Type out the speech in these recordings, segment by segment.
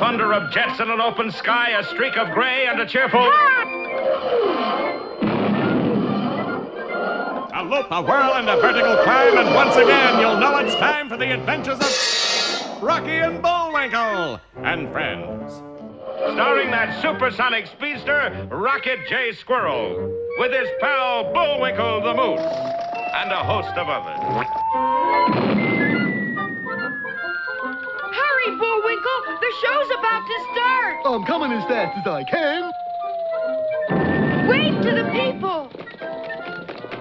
thunder of jets in an open sky, a streak of gray, and a cheerful... A loop, a whirl, and a vertical climb, and once again you'll know it's time for the adventures of Rocky and Bullwinkle and friends. Starring that supersonic speedster, Rocket J. Squirrel, with his pal Bullwinkle the Moose, and a host of others. Hurry, Bullwinkle! The show's about to start! I'm coming as fast as I can. Wave to the people!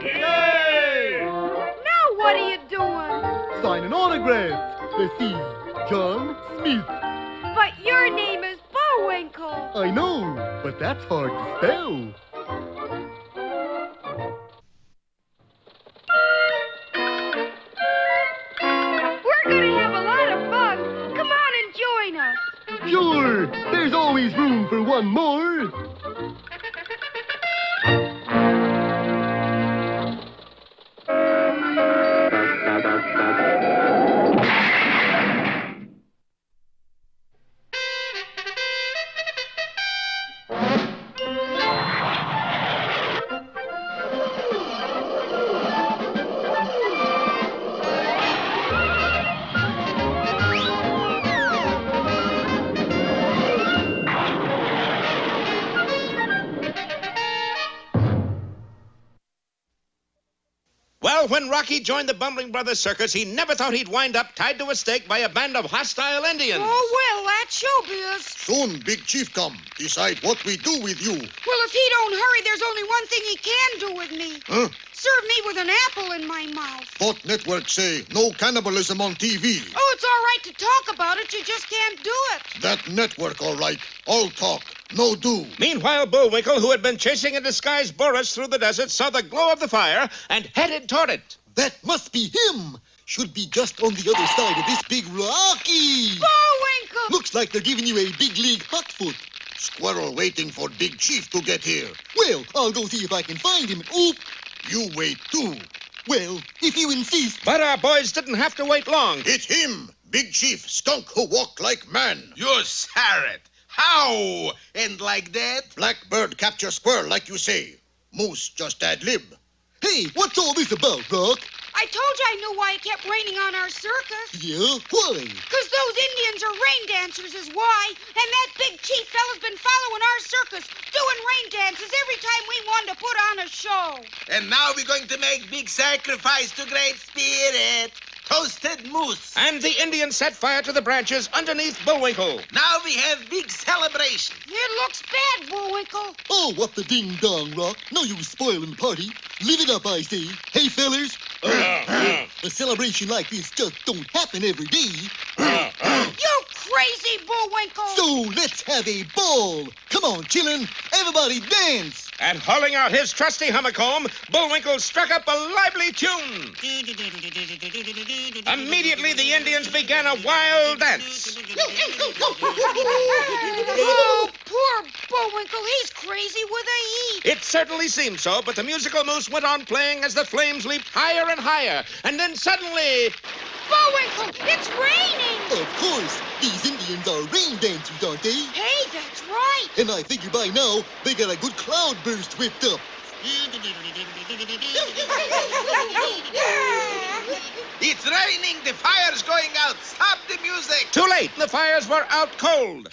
Yay! Now what are you doing? Signing autographs. Let's see. John Smith. But your name is Bullwinkle. I know, but that's hard to spell. We're gonna have a lot of fun. Come on and join us. Sure, there's always room for one more. Well, when Rocky joined the Bumbling Brothers Circus, he never thought he'd wind up tied to a stake by a band of hostile Indians. Oh, well, that's showbiz. Soon, Big Chief come. Decide what we do with you. Well, if he don't hurry, there's only one thing he can do with me. Huh? Serve me with an apple in my mouth. What network say no cannibalism on TV? Oh, it's all right to talk about it. You just can't do it. That network, all right. All talk, no do. Meanwhile, Bullwinkle, who had been chasing a disguised Boris through the desert, saw the glow of the fire and headed toward it. That must be him. Should be just on the other side of this big Rocky. Bullwinkle! Looks like they're giving you a big league hot foot. Squirrel waiting for Big Chief to get here. Well, I'll go see if I can find him. Oop. You wait too. Well, if you insist. But our boys didn't have to wait long. It's him, Big Chief, skunk who walk like man. You Sarret. How? And like that? Blackbird capture squirrel, like you say. Moose just ad lib. Hey, what's all this about, Rock? I told you I knew why it kept raining on our circus. Yeah? Why? Because those Indians are rain dancers is why. And that big chief fella's been following our circus, doing rain dances every time we wanted to put on a show. And now we're going to make big sacrifice to Great Spirit. Toasted moose. And the Indians set fire to the branches underneath Bullwinkle. Now we have big celebration. It looks bad, Bullwinkle. Oh, what the ding-dong, Rock. No use spoiling the party. Live it up, I say. Hey, fellers. A celebration like this just don't happen every day. You crazy, Bullwinkle. So let's have a ball. Come on, chillin'. Everybody dance. And hauling out his trusty hummercomb, Bullwinkle struck up a lively tune. Immediately, the Indians began a wild dance. Oh, poor Bullwinkle. He's crazy with the heat. It certainly seemed so, but the musical moose went on playing as the flames leaped higher and higher. And then suddenly... Bullwinkle, it's raining. Of course. These Indians are rain dancers, aren't they? Hey, that's right. And I figure by now, they got a good cloud burst whipped up. It's raining. The fire's going out. Stop the music. Too late. The fires were out cold.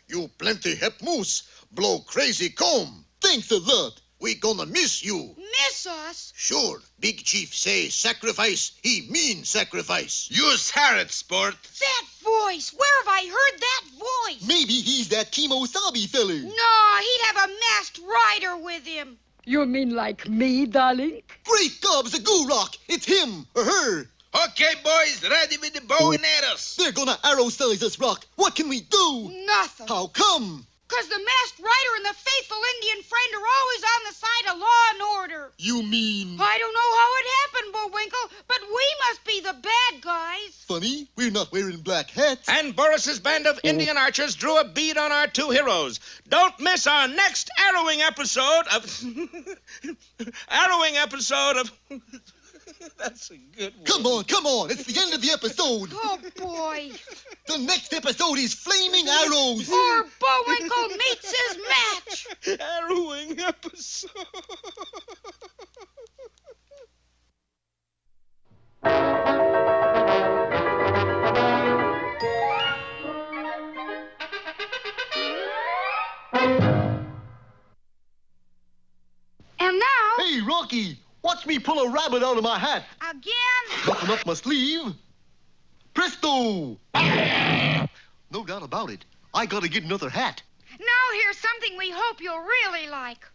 You plenty hep moose. Blow crazy comb. Thanks a lot. We gonna miss you. Miss us? Sure. Big Chief say sacrifice. He mean sacrifice. You Sarret, sport. That voice. Where have I heard that voice? Maybe he's that Kimosabe feller. No, he'd have a masked rider with him. You mean like me, darling? Great gobs of goo rock. It's him or her. Okay, boys, ready with the bow and arrows. They're gonna arrow size us, Rock. What can we do? Nothing. How come? Because the masked rider and the faithful Indian friend are always on the side of law and order. You mean... I don't know how it happened, Bullwinkle, but we must be the bad guys. Funny, we're not wearing black hats. And Boris's band of Indian archers drew a bead on our two heroes. Don't miss our next arrowing episode of... That's a good one. Come on. It's the end of the episode. Oh, boy. The next episode is Flaming Arrows. Or Bullwinkle meets his match. Harrowing episode. And now, Hey, Rocky, watch me pull a rabbit out of my hat. Again? Nothing up my sleeve. Presto! No doubt about it. I gotta get another hat. Now here's something we hope you'll really like.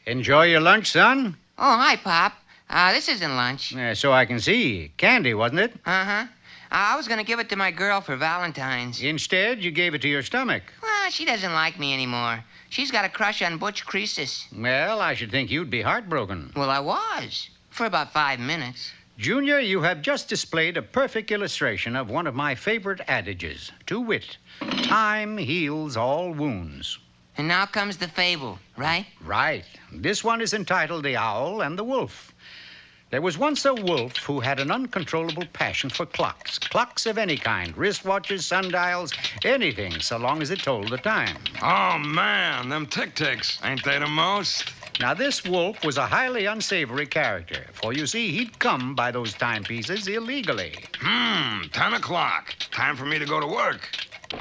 Enjoy your lunch, son? Oh, hi, Pop. This isn't lunch. So I can see. Candy, wasn't it? Uh-huh. I was going to give it to my girl for Valentine's. Instead, you gave it to your stomach. Well, she doesn't like me anymore. She's got a crush on Butch Croesus. Well, I should think you'd be heartbroken. Well, I was. For about 5 minutes. Junior, you have just displayed a perfect illustration of one of my favorite adages, to wit, time heals all wounds. And now comes the fable, right? Right. This one is entitled The Owl and the Wolf. There was once a wolf who had an uncontrollable passion for clocks. Clocks of any kind, wristwatches, sundials, anything, so long as it told the time. Oh, man, them tic-tics, ain't they the most? Now, this wolf was a highly unsavory character, for you see, he'd come by those timepieces illegally. 10 o'clock. Time for me to go to work.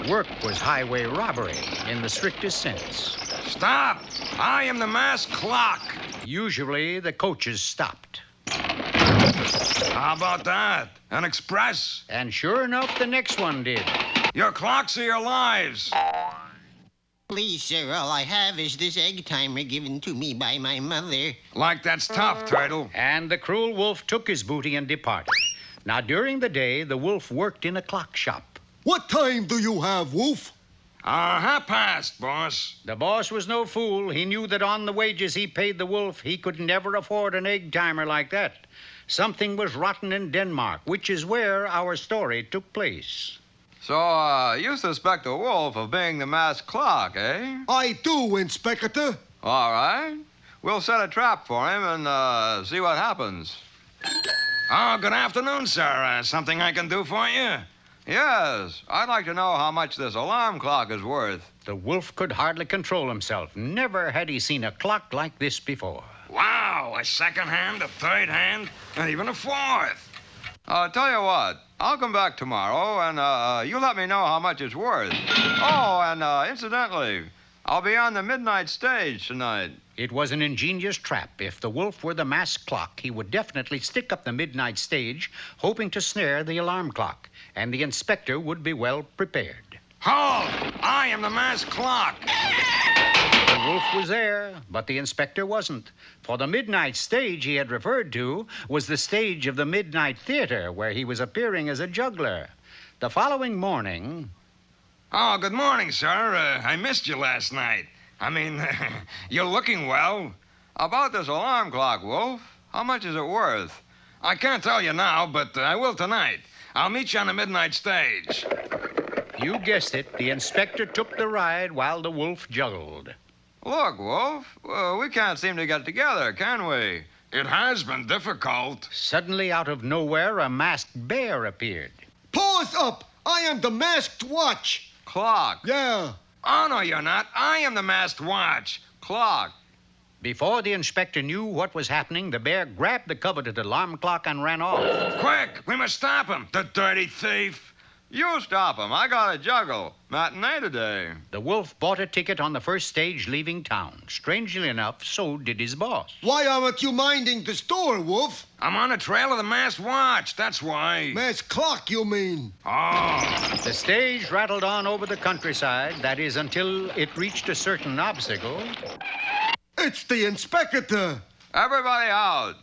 Work was highway robbery in the strictest sense. Stop! I am the masked clock. Usually, the coaches stopped. How about that? An express? And sure enough, the next one did. Your clocks are your lives. Please, sir, all I have is this egg timer given to me by my mother. Like that's tough, Turtle. And the cruel wolf took his booty and departed. Now, during the day, the wolf worked in a clock shop. What time do you have, Wolf? 1:30, boss. The boss was no fool. He knew that on the wages he paid the wolf, he could never afford an egg timer like that. Something was rotten in Denmark, which is where our story took place. So, you suspect the wolf of being the masked clock, eh? I do, Inspector. All right. We'll set a trap for him and see what happens. Oh, good afternoon, sir. Something I can do for you? Yes, I'd like to know how much this alarm clock is worth. The wolf could hardly control himself. Never had he seen a clock like this before. Wow, a second hand, a third hand, and even a fourth. Tell you what, I'll come back tomorrow and you let me know how much it's worth. Oh, and incidentally, I'll be on the midnight stage tonight. It was an ingenious trap. If the wolf were the masked clock, he would definitely stick up the midnight stage, hoping to snare the alarm clock, and the inspector would be well prepared. Halt! I am the masked clock. The wolf was there, but the inspector wasn't. For the midnight stage he had referred to was the stage of the Midnight Theater, where he was appearing as a juggler. The following morning... Oh, good morning, sir. I missed you last night. I mean, you're looking well. About this alarm clock, Wolf, how much is it worth? I can't tell you now, but I will tonight. I'll meet you on the midnight stage. You guessed it. The inspector took the ride while the wolf juggled. Look, Wolf, we can't seem to get together, can we? It has been difficult. Suddenly, out of nowhere, a masked bear appeared. Pause up! I am the masked watch. Clock. Yeah. Oh, no, you're not. I am the masked watch. Clock. Before the inspector knew what was happening, the bear grabbed the coveted alarm clock and ran off. Quick! We must stop him, the dirty thief. You stop him. I got a juggle. Matinee today. The wolf bought a ticket on the first stage leaving town. Strangely enough, so did his boss. Why aren't you minding the store, Wolf? I'm on the trail of the masked watch, that's why. Masked clock, you mean? Oh. The stage rattled on over the countryside, that is, until it reached a certain obstacle. It's the inspector. Everybody out.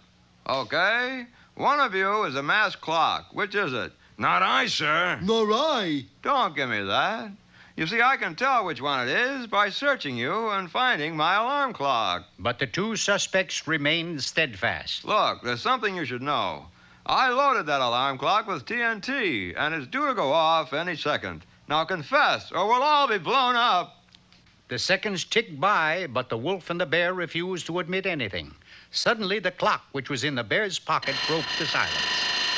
Okay? One of you is a masked clock. Which is it? Not I, sir. Nor I. Don't give me that. You see, I can tell which one it is by searching you and finding my alarm clock. But the two suspects remained steadfast. Look, there's something you should know. I loaded that alarm clock with TNT, and it's due to go off any second. Now confess, or we'll all be blown up. The seconds ticked by, but the wolf and the bear refused to admit anything. Suddenly, the clock, which was in the bear's pocket, broke the silence.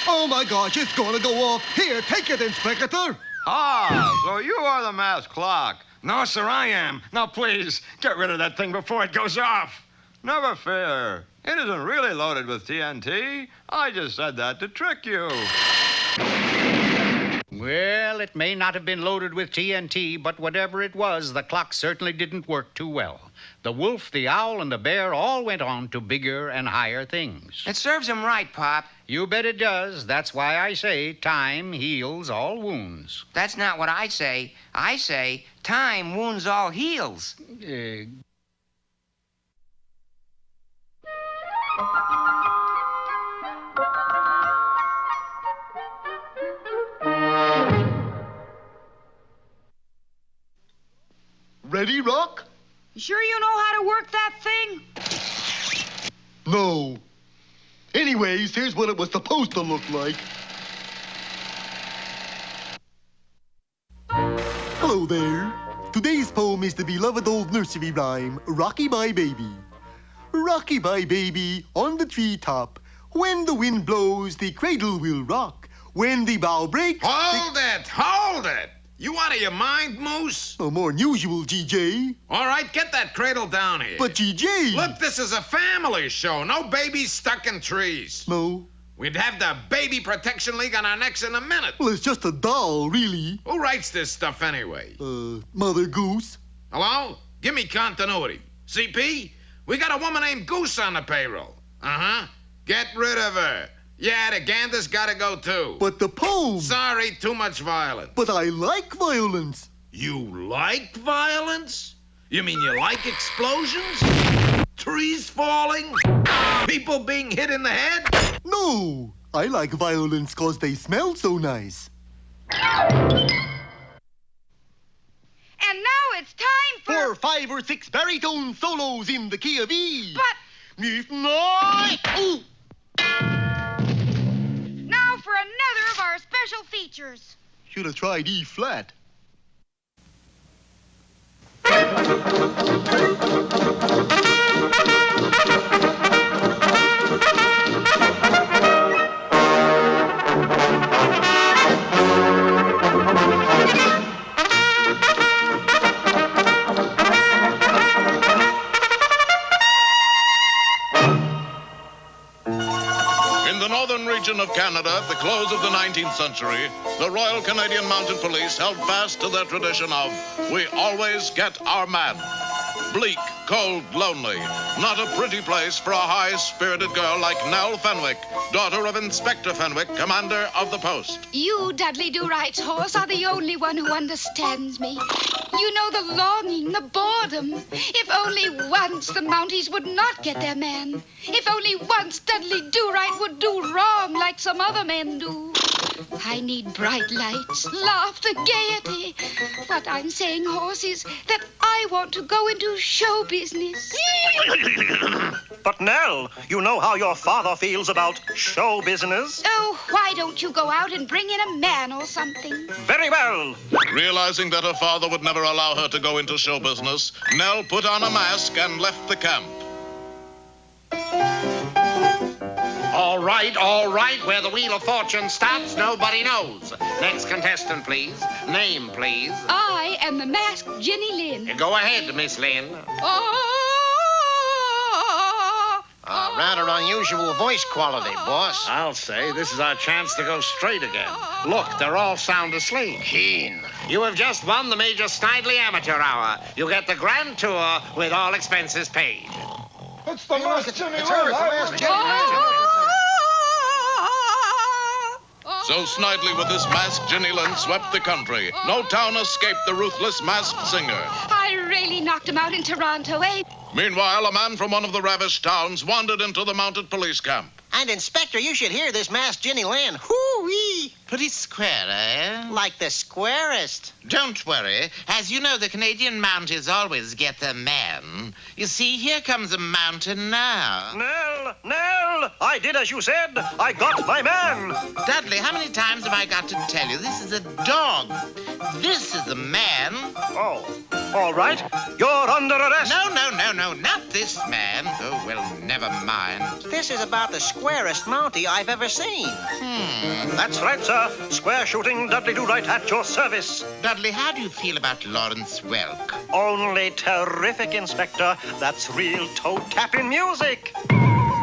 Oh, my gosh, it's gonna go off. Here, take it, Inspector. Ah, so you are the masked clock. No, sir, I am. Now, please, get rid of that thing before it goes off. Never fear. It isn't really loaded with TNT. I just said that to trick you. Well, it may not have been loaded with TNT, but whatever it was, the clock certainly didn't work too well. The wolf, the owl, and the bear all went on to bigger and higher things. It serves him right, Pop. You bet it does. That's why I say time heals all wounds. That's not what I say. I say time wounds all heals. Ready, Rock? You sure you know how to work that thing? No. Anyways, here's what it was supposed to look like. Hello there. Today's poem is the beloved old nursery rhyme, Rocky My Baby. Rocky my baby on the treetop. When the wind blows, the cradle will rock. When the bough breaks... Hold it! Hold it! You out of your mind, Moose? No more than usual, GJ. All right, get that cradle down here. But, GJ... Look, this is a family show. No babies stuck in trees. No. We'd have the Baby Protection League on our necks in a minute. Well, it's just a doll, really. Who writes this stuff anyway? Mother Goose. Hello? Give me continuity. CP? We got a woman named Goose on the payroll. Uh-huh. Get rid of her. Yeah, the gander's gotta go too. But the poem... Sorry, too much violence. But I like violence. You like violence? You mean you like explosions? Trees falling? People being hit in the head? No, I like violence 'cause they smell so nice. And now it's time for 5 or 6 baritone solos in the key of E. But... Ooh. Now for another of our special features. Should have tried E flat. Region of Canada at the close of the 19th century, the Royal Canadian Mounted Police held fast to their tradition of we always get our man. Bleak, cold, lonely. Not a pretty place for a high-spirited girl like Nell Fenwick, daughter of Inspector Fenwick, commander of the post. You, Dudley Do-Right's horse, are the only one who understands me. You know the longing, the boredom. If only once the Mounties would not get their man. If only once Dudley Do-Right would do wrong like some other men do. I need bright lights, laughter, gaiety. What I'm saying, horse, is that I want to go into show business. But, Nell, you know how your father feels about show business. Oh, why don't you go out and bring in a man or something? Very well. Realizing that her father would never allow her to go into show business, Nell put on a mask and left the camp. All right. Where the Wheel of Fortune stops, nobody knows. Next contestant, please. Name, please. I am the masked Jenny Lynn. Go ahead, Miss Lynn. Rather unusual voice quality, boss. I'll say this is our chance to go straight again. Look, they're all sound asleep. Keen. You have just won the Major Snidely Amateur Hour. You get the grand tour with all expenses paid. It's the masked Jenny Lynn. So Snidely with his masked Jenny Lynn swept the country. No town escaped the ruthless masked singer. I really knocked him out in Toronto, eh? Meanwhile, a man from one of the ravished towns wandered into the mounted police camp. And, Inspector, you should hear this masked Jenny Lynn. Whoo! Ooh-wee. Pretty square, eh? Like the squarest. Don't worry. As you know, the Canadian Mounties always get their man. You see, here comes a mountain now. Nell, I did as you said. I got my man. Dudley, how many times have I got to tell you? This is a dog. This is a man. Oh, all right. You're under arrest. No, not this man. Oh, well, never mind. This is about the squarest Mountie I've ever seen. That's right, sir. Square shooting, Dudley Do-Right at your service. Dudley, how do you feel about Lawrence Welk? Only terrific, Inspector. That's real toe-tapping music.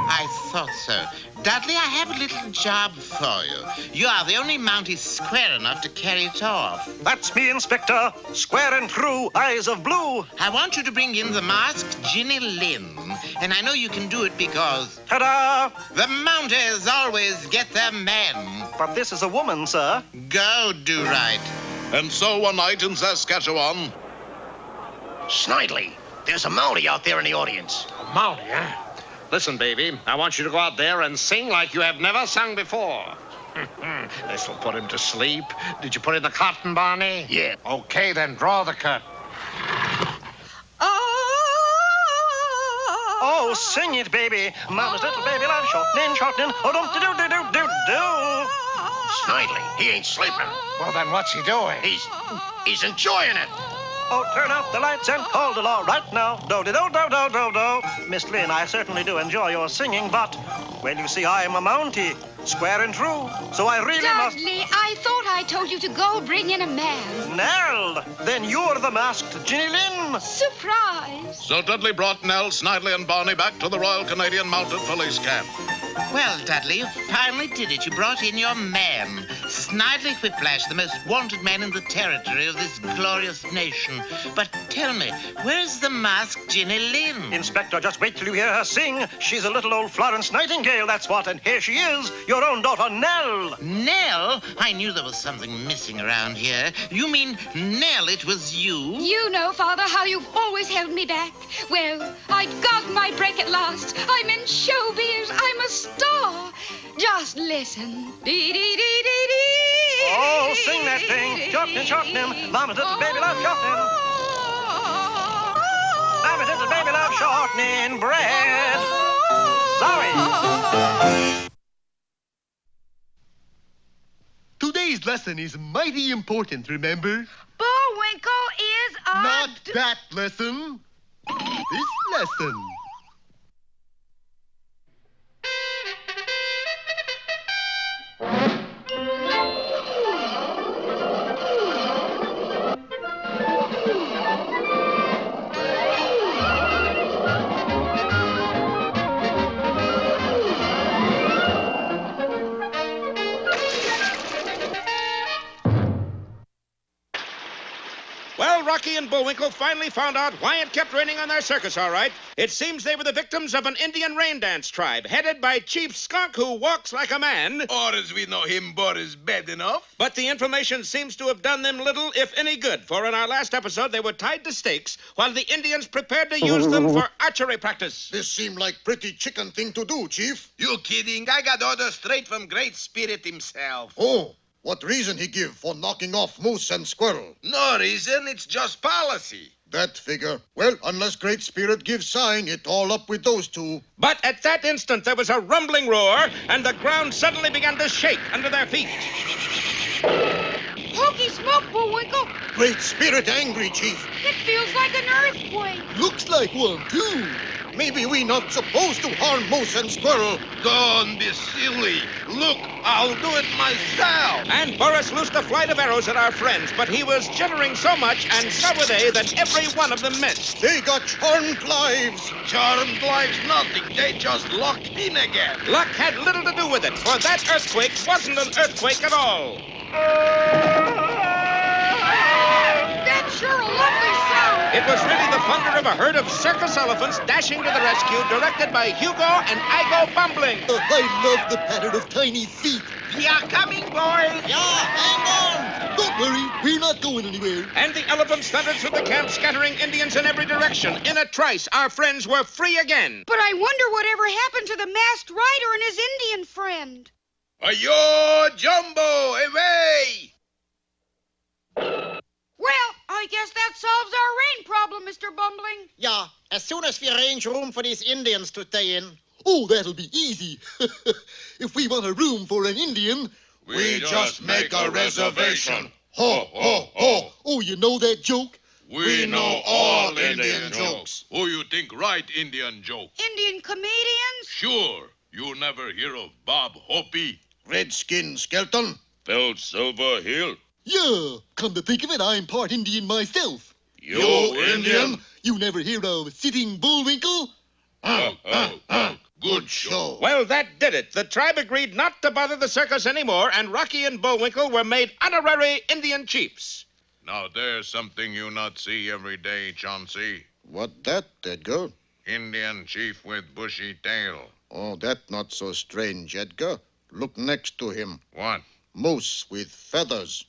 I thought so. Dudley, I have a little job for you. You are the only Mountie square enough to carry it off. That's me, Inspector. Square and true, eyes of blue. I want you to bring in the masked Ginny Lynn. And I know you can do it because... Ta-da! The Mounties always get their men. But this is a woman, sir. Go, Do-Right. And so one night in Saskatchewan... Snidely, there's a Mountie out there in the audience. A Mountie, huh? Listen, baby, I want you to go out there and sing like you have never sung before. This'll put him to sleep. Did you put in the cotton, Barney? Yeah. Okay, then draw the curtain. Oh, sing it, baby. Mama's little baby love, shortening. Oh, do. Snidely, he ain't sleeping. Well, then what's he doing? He's enjoying it. Oh, turn out the lights and call the law right now. Do. Miss Lynn, I certainly do enjoy your singing, but, well, you see, I am a Mountie, square and true, so I really must... Dudley, I thought I told you to go bring in a man. Nell, then you're the masked Ginny Lynn. Surprise. So Dudley brought Nell, Snidely, and Barney back to the Royal Canadian Mounted Police Camp. Well, Dudley, you finally did it. You brought in your man. Snidely Whiplash, the most wanted man in the territory of this glorious nation. But tell me, where's the masked Ginny Lynn? Inspector, just wait till you hear her sing. She's a little old Florence Nightingale, that's what. And here she is, your own daughter, Nell. Nell? I knew there was something missing around here. You mean, Nell, it was you? You know, Father, how you've always held me back. Well, I got my break at last. I'm in showbiz. I'm a star. Just listen. Dee-dee-dee-dee-dee. Oh, sing that thing. Shortening. Mama's little baby love shortening. Mama's little baby love shortening bread. Sorry. Today's lesson is mighty important, remember? Bullwinkle is a... Not that lesson. This lesson. Well, Rocky and Bullwinkle finally found out why it kept raining on their circus, all right. It seems they were the victims of an Indian rain dance tribe, headed by Chief Skunk, who walks like a man. Or as we know him, but is bad enough. But the information seems to have done them little, if any good, for in our last episode they were tied to stakes while the Indians prepared to use them for archery practice. This seemed like pretty chicken thing to do, Chief. You kidding? I got orders straight from Great Spirit himself. Oh, what reason he give for knocking off moose and squirrel? No reason, it's just policy. That figure. Well, unless Great Spirit gives sign, it all up with those two. But at that instant, there was a rumbling roar, and the ground suddenly began to shake under their feet. Hokey smoke, Bullwinkle. Great Spirit angry, Chief. It feels like an earthquake. Looks like one, too. Maybe we not supposed to harm moose and squirrel. Don't be silly. Look, I'll do it myself. And Boris loosed a flight of arrows at our friends, but he was jittering so much, and so were they, that every one of them missed. They got charmed lives. Charmed lives nothing. They just locked in again. Luck had little to do with it, for that earthquake wasn't an earthquake at all. That's sure a lovely sound. It was really the thunder of a herd of circus elephants dashing to the rescue, directed by Hugo and Igo Bumbling. I love the pattern of tiny feet. We are coming, boys. Yeah, hang on. Don't worry, we're not going anywhere. And the elephants thundered through the camp, scattering Indians in every direction. In a trice, our friends were free again. But I wonder whatever happened to the masked rider and his Indian friend. Ayo, Jumbo, away! Well, I guess that solves our rain problem, Mr. Bumbling. Yeah, as soon as we arrange room for these Indians to stay in. Oh, that'll be easy. If we want a room for an Indian, We just make a reservation. Ho, ho, ho. Oh, you know that joke? We know all Indian jokes. Who you think write Indian joke? Indian comedians? Sure. You never hear of Bob Hopi? Redskin Skelton. Phil Silver Hill? Yeah, come to think of it, I'm part Indian myself. You Indian? You never hear of Sitting Bullwinkle? Good show. Well, that did it. The tribe agreed not to bother the circus anymore, and Rocky and Bullwinkle were made honorary Indian chiefs. Now there's something you not see every day, Chauncey. What that, Edgar? Indian chief with bushy tail. Oh, that not so strange, Edgar. Look next to him. What? Moose with feathers.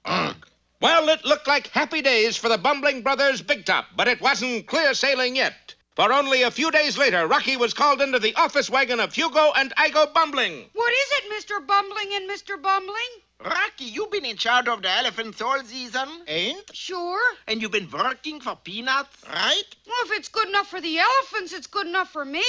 Ugh. Well, it looked like happy days for the Bumbling brothers' Big Top, but it wasn't clear sailing yet. For only a few days later, Rocky was called into the office wagon of Hugo and Igo Bumbling. What is it, Mr. Bumbling and Mr. Bumbling? Rocky, you've been in charge of the elephants all season? Ain't? Sure. And you've been working for peanuts? Right? Well, if it's good enough for the elephants, it's good enough for me.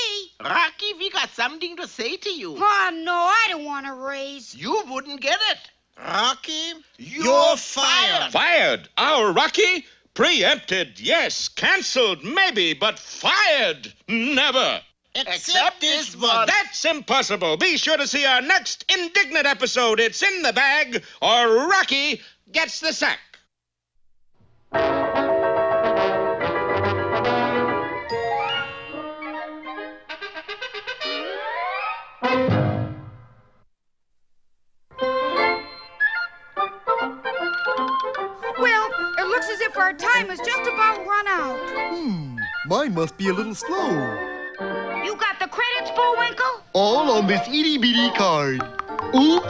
Rocky, we got something to say to you. Oh, no, I don't want a raise. You wouldn't get it. Rocky, you're fired. Fired? Our Rocky? Preempted, yes. Cancelled, maybe, but fired, never. Except this one. That's impossible. Be sure to see our next indignant episode. It's in the bag, or Rocky gets the sack. Well, it looks as if our time is just about run out. Mine must be a little slow. You got the credits, Bullwinkle? All on this itty-bitty card. Oop.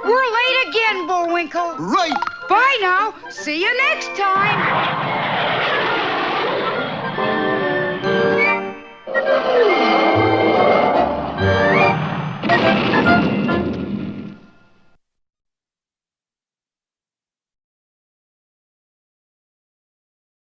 We're late again, Bullwinkle. Right. Bye now. See you next time.